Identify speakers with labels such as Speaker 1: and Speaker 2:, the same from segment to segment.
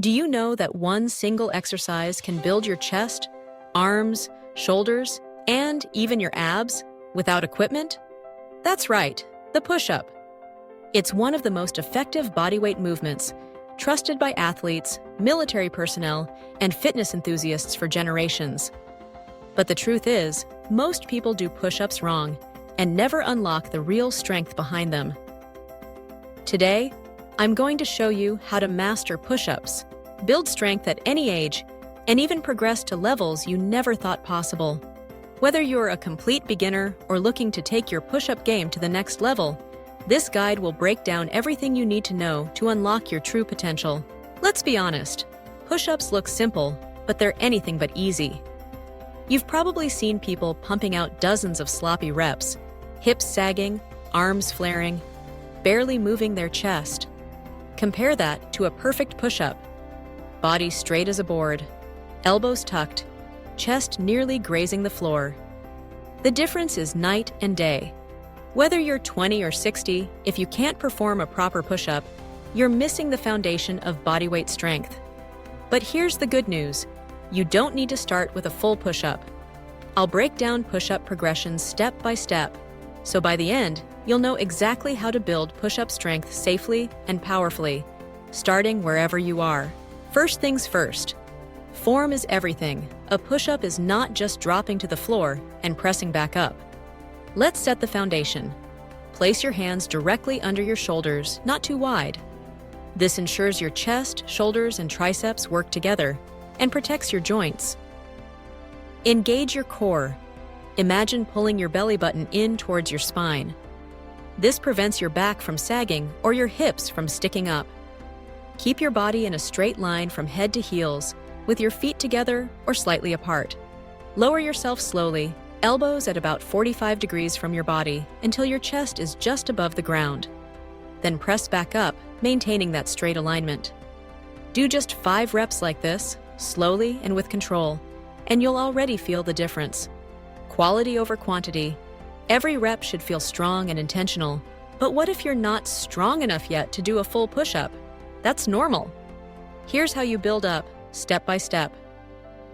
Speaker 1: Do you know that one single exercise can build your chest, arms, shoulders, and even your abs without equipment? That's right, the push-up. It's one of the most effective bodyweight movements, trusted by athletes, military personnel, and fitness enthusiasts for generations. But the truth is, most people do push-ups wrong and never unlock the real strength behind them. Today, I'm going to show you how to master push-ups, build strength at any age, and even progress to levels you never thought possible. Whether you're a complete beginner or looking to take your push-up game to the next level, this guide will break down everything you need to know to unlock your true potential. Let's be honest, push-ups look simple, but they're anything but easy. You've probably seen people pumping out dozens of sloppy reps, hips sagging, arms flaring, barely moving their chest. Compare that to a perfect push-up. Body straight as a board, elbows tucked, chest nearly grazing the floor. The difference is night and day. Whether you're 20 or 60, if you can't perform a proper push-up, you're missing the foundation of bodyweight strength. But here's the good news. You don't need to start with a full push-up. I'll break down push-up progressions step by step, so by the end, you'll know exactly how to build push-up strength safely and powerfully, starting wherever you are. First things first. Form is everything. A push-up is not just dropping to the floor and pressing back up. Let's set the foundation. Place your hands directly under your shoulders, not too wide. This ensures your chest, shoulders, and triceps work together and protects your joints. Engage your core. Imagine pulling your belly button in towards your spine. This prevents your back from sagging or your hips from sticking up. Keep your body in a straight line from head to heels, with your feet together or slightly apart. Lower yourself slowly, elbows at about 45 degrees from your body until your chest is just above the ground. Then press back up, maintaining that straight alignment. Do just 5 reps like this, slowly and with control, and you'll already feel the difference. Quality over quantity. Every rep should feel strong and intentional. But what if you're not strong enough yet to do a full push-up? That's normal. Here's how you build up, step by step.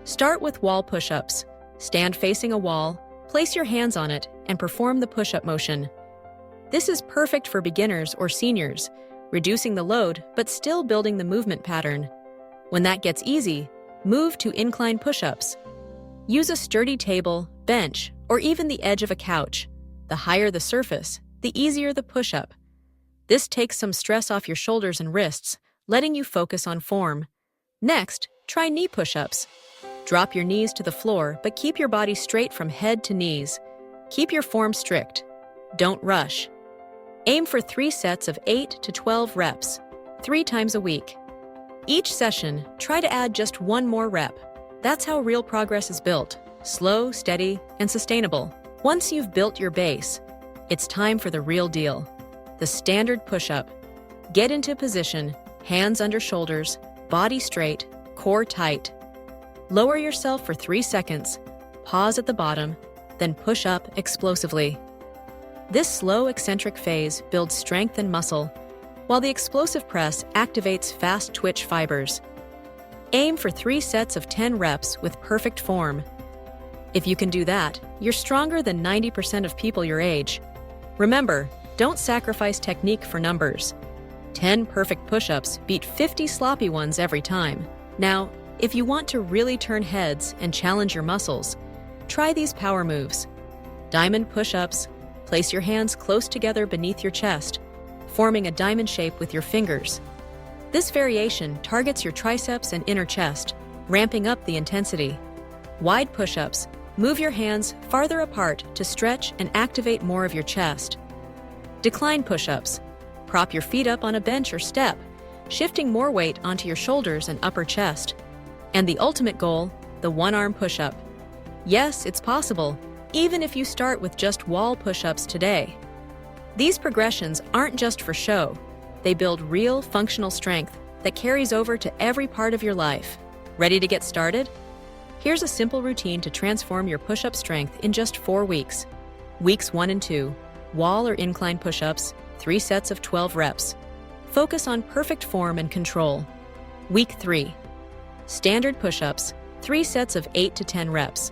Speaker 1: Start with wall push-ups. Stand facing a wall, place your hands on it, and perform the push-up motion. This is perfect for beginners or seniors, reducing the load but still building the movement pattern. When that gets easy, move to incline push-ups. Use a sturdy table, bench, or even the edge of a couch. The higher the surface, the easier the push-up. This takes some stress off your shoulders and wrists, letting you focus on form. Next, try knee push-ups. Drop your knees to the floor, but keep your body straight from head to knees. Keep your form strict. Don't rush. Aim for 3 sets of 8 to 12 reps, 3 times a week. Each session, try to add just 1 more rep. That's how real progress is built, slow, steady, and sustainable. Once you've built your base, it's time for the real deal. The standard push-up. Get into position, hands under shoulders, body straight, core tight. Lower yourself for 3 seconds, pause at the bottom, then push up explosively. This slow eccentric phase builds strength and muscle, while the explosive press activates fast twitch fibers. Aim for 3 sets of 10 reps with perfect form. If you can do that, you're stronger than 90% of people your age. Remember, don't sacrifice technique for numbers. 10 perfect push-ups beat 50 sloppy ones every time. Now, if you want to really turn heads and challenge your muscles, try these power moves. Diamond push-ups. Place your hands close together beneath your chest, forming a diamond shape with your fingers. This variation targets your triceps and inner chest, ramping up the intensity. Wide push-ups. Move your hands farther apart to stretch and activate more of your chest. Decline push-ups. Prop your feet up on a bench or step, shifting more weight onto your shoulders and upper chest. And the ultimate goal, the one-arm push-up. Yes, it's possible, even if you start with just wall push-ups today. These progressions aren't just for show. They build real functional strength that carries over to every part of your life. Ready to get started? Here's a simple routine to transform your push-up strength in just 4 weeks. Weeks 1 and 2. Wall or incline push-ups, 3 sets of 12 reps. Focus on perfect form and control. Week 3. Standard push-ups, 3 sets of 8 to 10 reps.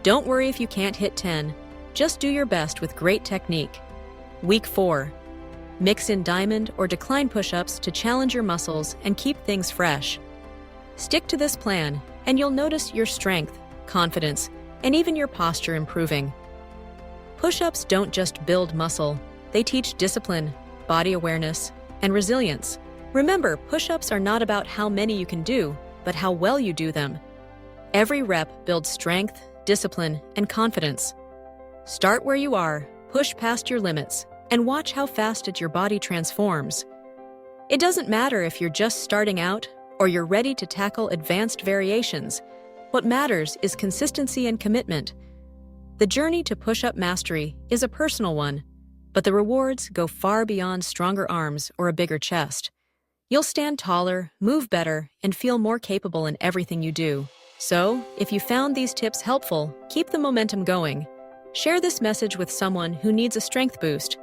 Speaker 1: Don't worry if you can't hit 10. Just do your best with great technique. Week 4. Mix in diamond or decline push-ups to challenge your muscles and keep things fresh. Stick to this plan, and you'll notice your strength, confidence, and even your posture improving. Push-ups don't just build muscle, they teach discipline, body awareness, and resilience. Remember, push-ups are not about how many you can do, but how well you do them. Every rep builds strength, discipline, and confidence. Start where you are, push past your limits, and watch how fast your body transforms. It doesn't matter if you're just starting out or you're ready to tackle advanced variations. What matters is consistency and commitment. The journey to push-up mastery is a personal one, but the rewards go far beyond stronger arms or a bigger chest. You'll stand taller, move better, and feel more capable in everything you do. So, if you found these tips helpful, keep the momentum going. Share this message with someone who needs a strength boost,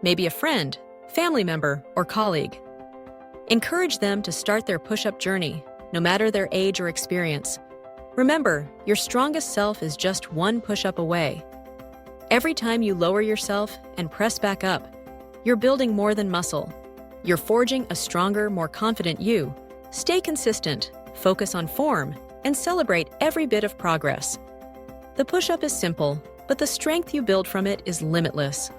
Speaker 1: maybe a friend, family member, or colleague. Encourage them to start their push-up journey, no matter their age or experience. Remember, your strongest self is just one push-up away. Every time you lower yourself and press back up, you're building more than muscle. You're forging a stronger, more confident you. Stay consistent, focus on form, and celebrate every bit of progress. The push-up is simple, but the strength you build from it is limitless.